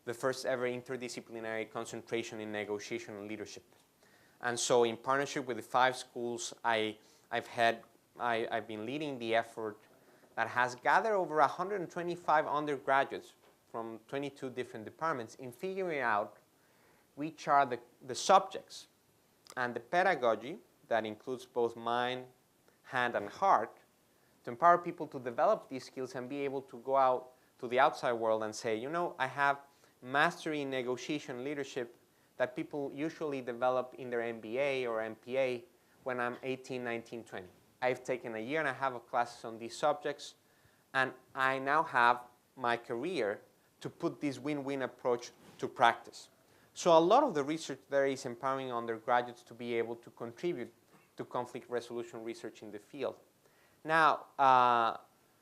the first ever interdisciplinary concentration in negotiation and leadership. And so in partnership with the 5 schools I've been leading the effort that has gathered over 125 undergraduates from 22 different departments in figuring out which are the subjects and the pedagogy that includes both mind, hand, and heart to empower people to develop these skills and be able to go out to the outside world and say, you know, I have mastery in negotiation leadership that people usually develop in their MBA or MPA when I'm 18, 19, 20. I've taken a year and a half of classes on these subjects, and I now have my career to put this win-win approach to practice. So a lot of the research there is empowering undergraduates to be able to contribute to conflict resolution research in the field. Now,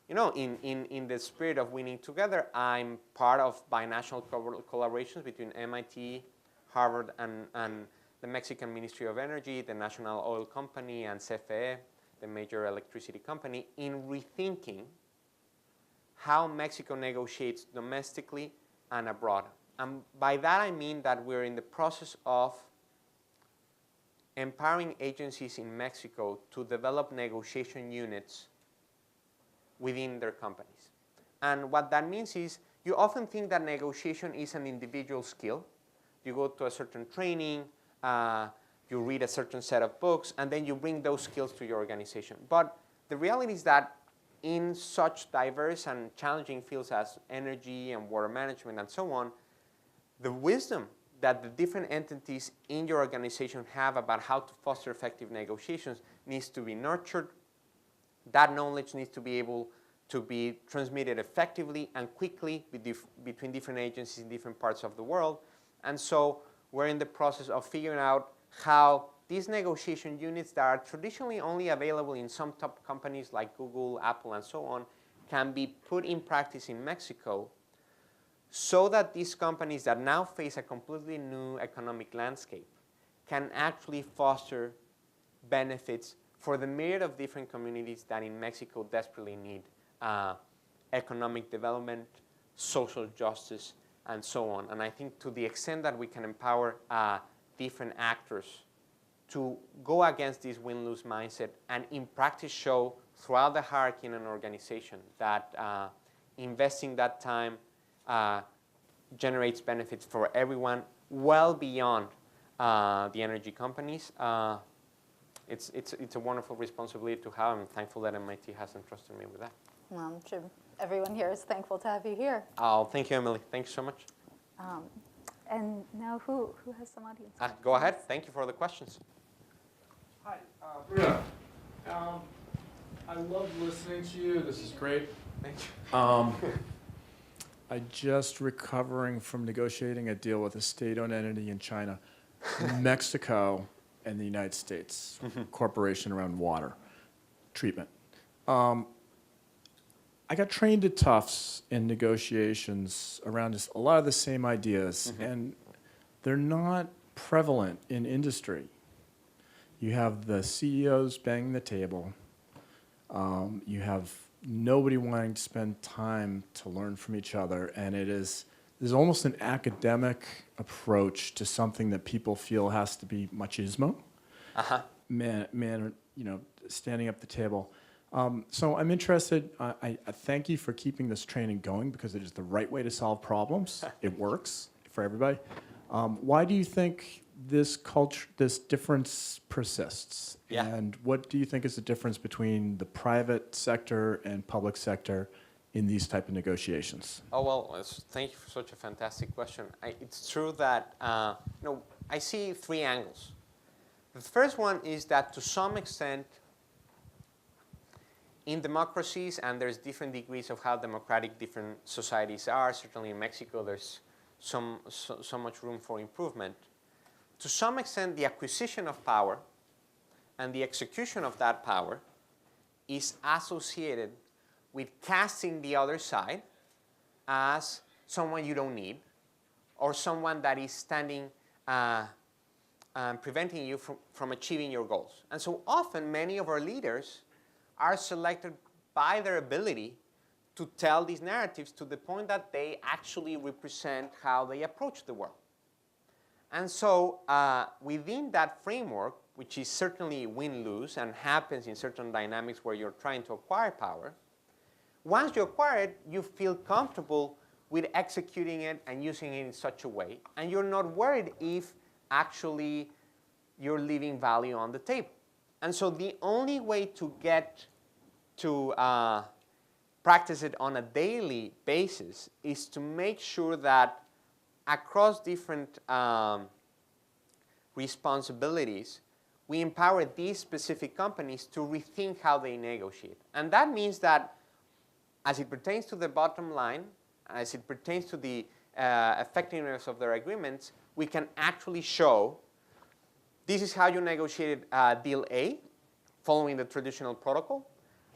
you know, in the spirit of winning together, I'm part of binational collaborations between MIT, Harvard, and the Mexican Ministry of Energy, the National Oil Company, and CFE, the major electricity company, in rethinking how Mexico negotiates domestically and abroad. And by that I mean that we're in the process of empowering agencies in Mexico to develop negotiation units within their companies. And what that means is you often think that negotiation is an individual skill. You go to a certain training, you read a certain set of books, and then you bring those skills to your organization. But the reality is that in such diverse and challenging fields as energy and water management and so on, the wisdom that the different entities in your organization have about how to foster effective negotiations needs to be nurtured. That knowledge needs to be able to be transmitted effectively and quickly between different agencies in different parts of the world. And so we're in the process of figuring out how these negotiation units that are traditionally only available in some top companies like Google, Apple, and so on, can be put in practice in Mexico so that these companies that now face a completely new economic landscape can actually foster benefits for the myriad of different communities that in Mexico desperately need economic development, social justice, and so on. And I think to the extent that we can empower different actors to go against this win-lose mindset and in practice show throughout the hierarchy in an organization that investing that time generates benefits for everyone well beyond the energy companies. It's a wonderful responsibility to have. I'm thankful that MIT has entrusted me with that. Well, I'm sure everyone here is thankful to have you here. Oh, thank you, Emily. Thank you so much. And now who has some audience? Go ahead. Thank you for the questions. Hi, Bruno. I love listening to you. This is great. Thank you. I just recovering from negotiating a deal with a state-owned entity in China, Mexico, and the United States corporation around water treatment. I got trained at Tufts in negotiations around a lot of the same ideas, and they're not prevalent in industry. You have the CEOs banging the table. You have nobody wanting to spend time to learn from each other, and there's almost an academic approach to something that people feel has to be machismo. Man, you know, standing up the table. So I'm interested. I thank you for keeping this training going because it is the right way to solve problems. It works for everybody. Why do you think this difference persists? Yeah. And what do you think is the difference between the private sector and public sector in these type of negotiations? Oh, well, thank you for such a fantastic question. It's true that I see three angles. The first one is that to some extent, in democracies, and there's different degrees of how democratic different societies are. Certainly in Mexico, there's so much room for improvement. To some extent, the acquisition of power and the execution of that power is associated with casting the other side as someone you don't need or someone that is standing preventing you from achieving your goals. And so often, many of our leaders are selected by their ability to tell these narratives to the point that they actually represent how they approach the world. And so within that framework, which is certainly win-lose and happens in certain dynamics where you're trying to acquire power, once you acquire it, you feel comfortable with executing it and using it in such a way, and you're not worried if actually you're leaving value on the table. And so the only way to get to practice it on a daily basis is to make sure that across different responsibilities, we empower these specific companies to rethink how they negotiate. And that means that as it pertains to the bottom line, as it pertains to the effectiveness of their agreements, we can actually show this is how you negotiated deal A, following the traditional protocol,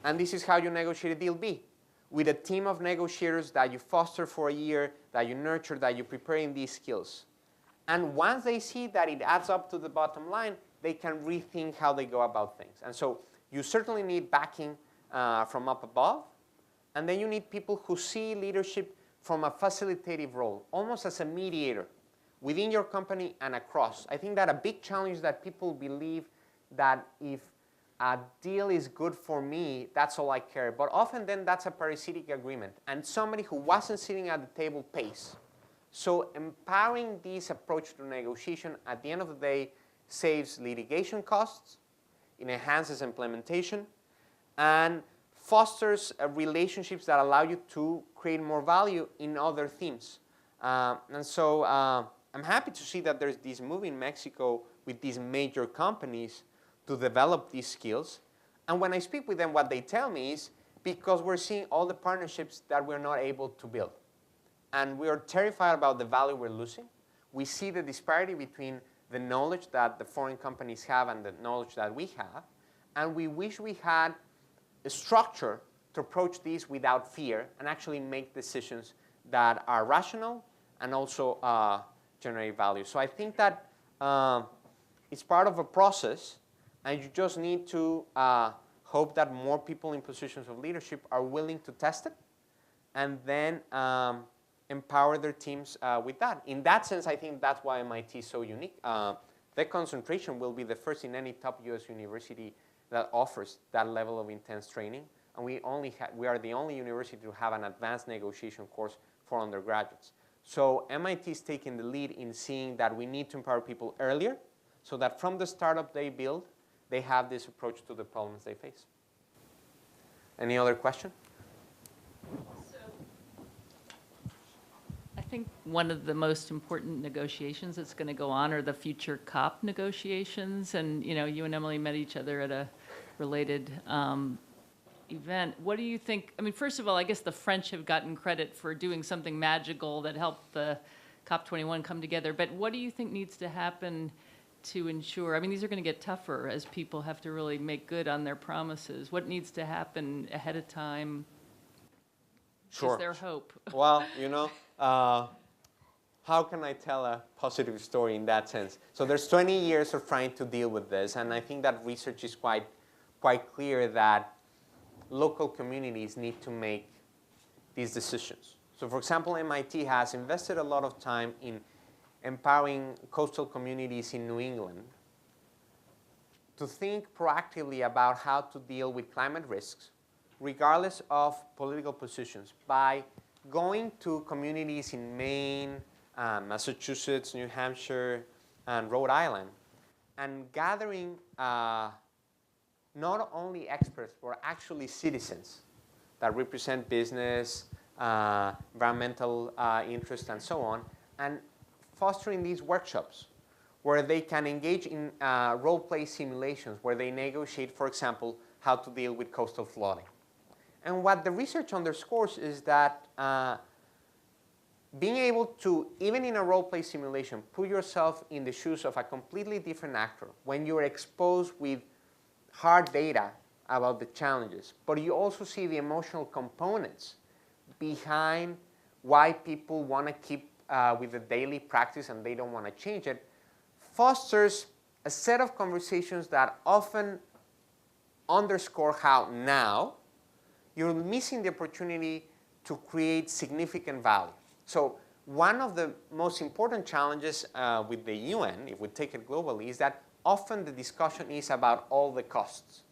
and this is how you negotiated deal B, with a team of negotiators that you foster for a year, that you nurture, that you prepare in these skills. And once they see that it adds up to the bottom line, they can rethink how they go about things. And so you certainly need backing from up above, and then you need people who see leadership from a facilitative role, almost as a mediator within your company and across. I think that a big challenge is that people believe that if a deal is good for me, that's all I care. But often then that's a parasitic agreement, and somebody who wasn't sitting at the table pays. So empowering this approach to negotiation at the end of the day saves litigation costs, it enhances implementation, and fosters relationships that allow you to create more value in other themes. And so I'm happy to see that there's this move in Mexico with these major companies to develop these skills. And when I speak with them, what they tell me is because we're seeing all the partnerships that we're not able to build. And we are terrified about the value we're losing. We see the disparity between the knowledge that the foreign companies have and the knowledge that we have. And we wish we had a structure to approach these without fear and actually make decisions that are rational and also generate value. So I think that it's part of a process, and you just need to hope that more people in positions of leadership are willing to test it and then empower their teams with that. In that sense, I think that's why MIT is so unique. The concentration will be the first in any top US university that offers that level of intense training. And we are the only university to have an advanced negotiation course for undergraduates. So MIT is taking the lead in seeing that we need to empower people earlier so that from the startup they build, they have this approach to the problems they face. Any other question? I think one of the most important negotiations that's going to go on are the future COP negotiations. And you and Emily met each other at a related event. What do you think? I mean, first of all, I guess the French have gotten credit for doing something magical that helped the COP21 come together. But what do you think needs to happen to ensure? I mean, these are going to get tougher as people have to really make good on their promises. What needs to happen ahead of time? Sure. Is there hope? Well, how can I tell a positive story in that sense? So there's 20 years of trying to deal with this, and I think that research is quite clear that local communities need to make these decisions. So for example, MIT has invested a lot of time in empowering coastal communities in New England to think proactively about how to deal with climate risks, regardless of political positions, by going to communities in Maine, Massachusetts, New Hampshire, and Rhode Island, and gathering not only experts, but actually citizens that represent business, environmental interests, and so on, and fostering these workshops where they can engage in role-play simulations where they negotiate, for example, how to deal with coastal flooding. And what the research underscores is that being able to, even in a role-play simulation, put yourself in the shoes of a completely different actor when you're exposed with hard data about the challenges, but you also see the emotional components behind why people want to keep with the daily practice and they don't want to change it, fosters a set of conversations that often underscore how now you're missing the opportunity to create significant value. So one of the most important challenges with the UN, if we take it globally, is that often the discussion is about all the costs.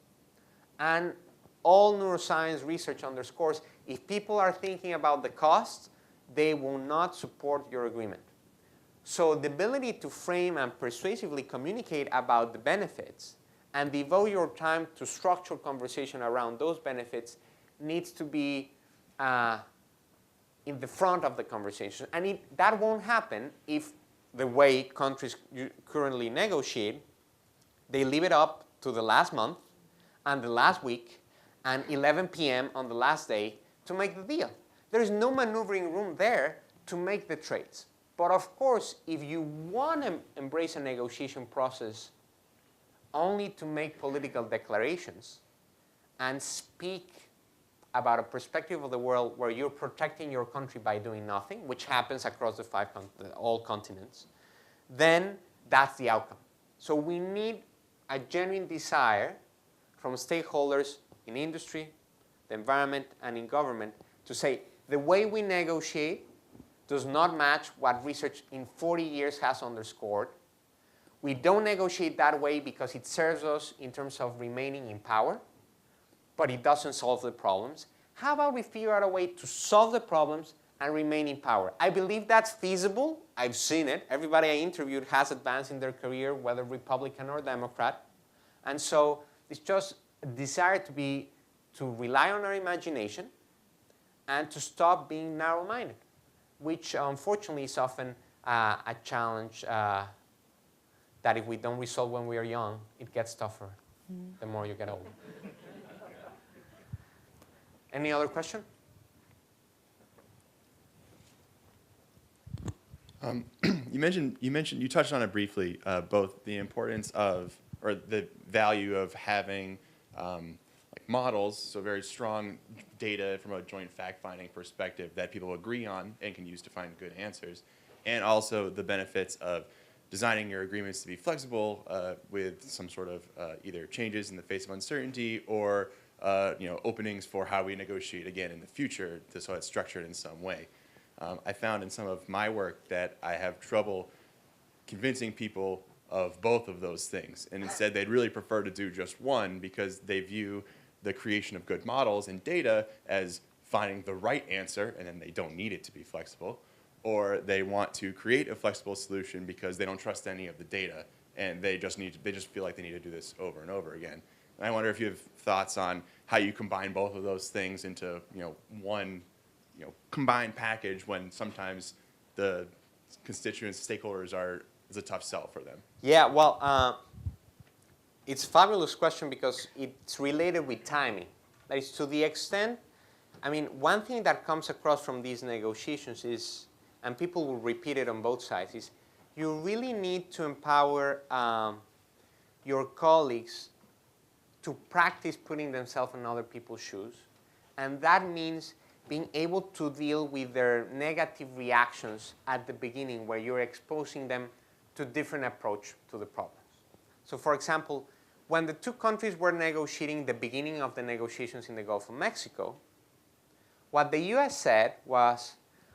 And all neuroscience research underscores if people are thinking about the costs, they will not support your agreement. So the ability to frame and persuasively communicate about the benefits and devote your time to structure conversation around those benefits needs to be in the front of the conversation. And that won't happen if the way countries currently negotiate, they leave it up to the last month and the last week and 11 p.m. on the last day to make the deal. There is no maneuvering room there to make the trades. But of course, if you want to embrace a negotiation process only to make political declarations and speak about a perspective of the world where you're protecting your country by doing nothing, which happens across the all continents, then that's the outcome. So we need a genuine desire from stakeholders in industry, the environment, and in government to say the way we negotiate does not match what research in 40 years has underscored. We don't negotiate that way because it serves us in terms of remaining in power, but it doesn't solve the problems. How about we figure out a way to solve the problems and remain in power? I believe that's feasible. I've seen it. Everybody I interviewed has advanced in their career, whether Republican or Democrat. And so it's just a desire to rely on our imagination and to stop being narrow-minded, which unfortunately is often a challenge that if we don't resolve when we are young, it gets tougher the more you get older. Any other question? You touched on it briefly, both the importance of, or the value of having like models, so very strong data from a joint fact-finding perspective that people agree on and can use to find good answers, and also the benefits of designing your agreements to be flexible with some sort of either changes in the face of uncertainty or openings for how we negotiate again in the future, so it's structured in some way. I found in some of my work that I have trouble convincing people of both of those things, and instead they'd really prefer to do just one because they view the creation of good models and data as finding the right answer, and then they don't need it to be flexible, or they want to create a flexible solution because they don't trust any of the data, and they just feel like they need to do this over and over again. And I wonder if you have thoughts on how you combine both of those things into one combined package when sometimes the constituents, stakeholders is a tough sell for them. Yeah, well, it's a fabulous question because it's related with timing. That is, to the extent, one thing that comes across from these negotiations is, and people will repeat it on both sides, is you really need to empower your colleagues to practice putting themselves in other people's shoes. And that means being able to deal with their negative reactions at the beginning where you're exposing them to different approach to the problems. So for example, when the two countries were negotiating the beginning of the negotiations in the Gulf of Mexico, what the US said was,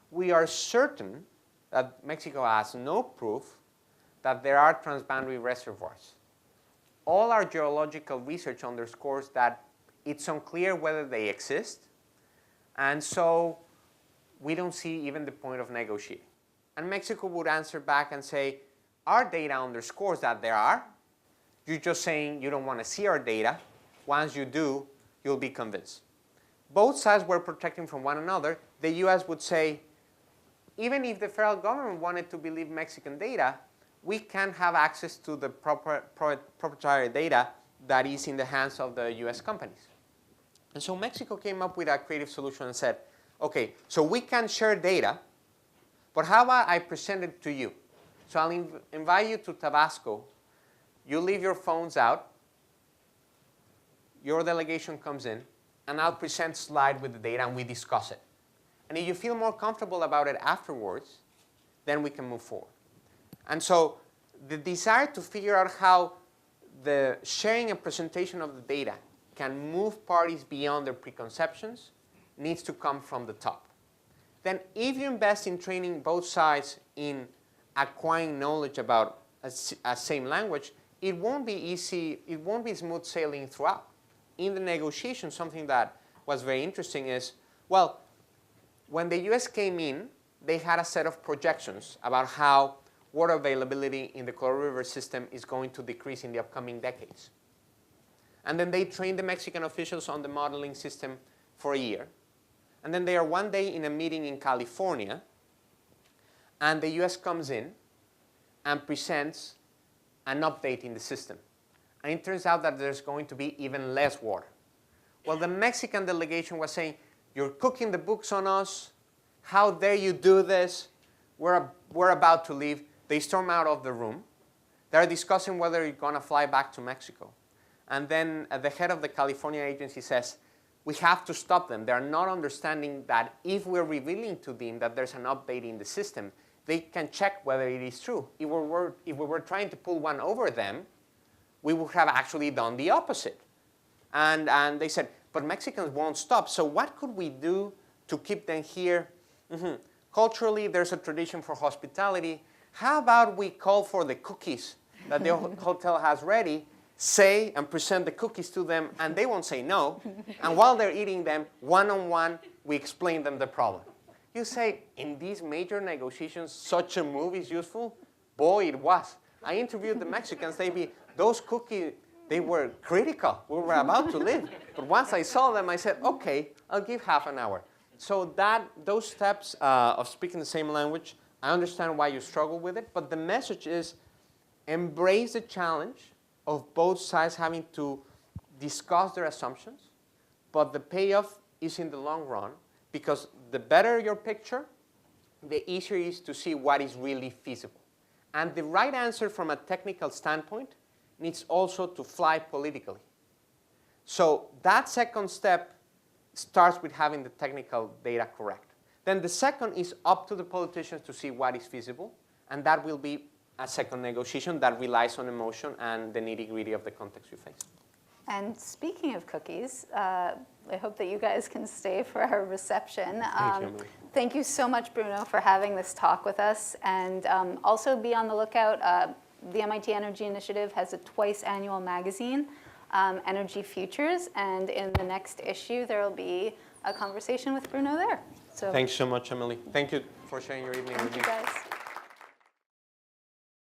we are certain that Mexico has no proof that there are transboundary reservoirs. All our geological research underscores that it's unclear whether they exist, and so we don't see even the point of negotiating. And Mexico would answer back and say, our data underscores that there are. You're just saying you don't want to see our data. Once you do, you'll be convinced. Both sides were protecting from one another. The US would say, even if the federal government wanted to believe Mexican data, we can't have access to the proprietary data that is in the hands of the US companies. And so Mexico came up with a creative solution and said, okay, so we can share data, but how about I present it to you? So I'll invite you to Tabasco. You leave your phones out. Your delegation comes in, and I'll present a slide with the data, and we discuss it. And if you feel more comfortable about it afterwards, then we can move forward. And so the desire to figure out how the sharing and presentation of the data can move parties beyond their preconceptions needs to come from the top. Then if you invest in training both sides in acquiring knowledge about a same language, it won't be easy, it won't be smooth sailing throughout. In the negotiation, something that was very interesting is, well, when the US came in, they had a set of projections about how water availability in the Colorado River system is going to decrease in the upcoming decades. And then they trained the Mexican officials on the modeling system for a year. And then they are one day in a meeting in California, and the US comes in and presents an update in the system. And it turns out that there's going to be even less water. Well, the Mexican delegation was saying, you're cooking the books on us. How dare you do this? We're a we're about to leave. They storm out of the room. They're discussing whether you're going to fly back to Mexico. And then the head of the California agency says, we have to stop them. They're not understanding that if we're revealing to them that there's an update in the system, they can check whether it is true. If we were trying to pull one over them, we would have actually done the opposite. And they said, but Mexicans won't stop. So what could we do to keep them here? Culturally, there's a tradition for hospitality. How about we call for the cookies that the hotel has ready, say and present the cookies to them, and they won't say no. And while they're eating them, one-on-one, we explain them the problem. You say, in these major negotiations, such a move is useful? Boy, it was. I interviewed the Mexicans. Those cookies, they were critical. We were about to leave. But once I saw them, I said, OK, I'll give half an hour. So those steps of speaking the same language, I understand why you struggle with it. But the message is, embrace the challenge of both sides having to discuss their assumptions, but the payoff is in the long run, because the better your picture, the easier it is to see what is really feasible. And the right answer from a technical standpoint needs also to fly politically. So that second step starts with having the technical data correct. Then the second is up to the politicians to see what is feasible, and that will be a second negotiation that relies on emotion and the nitty-gritty of the context you face. And speaking of cookies, I hope that you guys can stay for our reception. Thank you so much, Bruno, for having this talk with us. And also be on the lookout. The MIT Energy Initiative has a twice-annual magazine, Energy Futures. And in the next issue, there will be a conversation with Bruno there. So thanks so much, Emily. Thank you for sharing your evening with me. thank you, guys.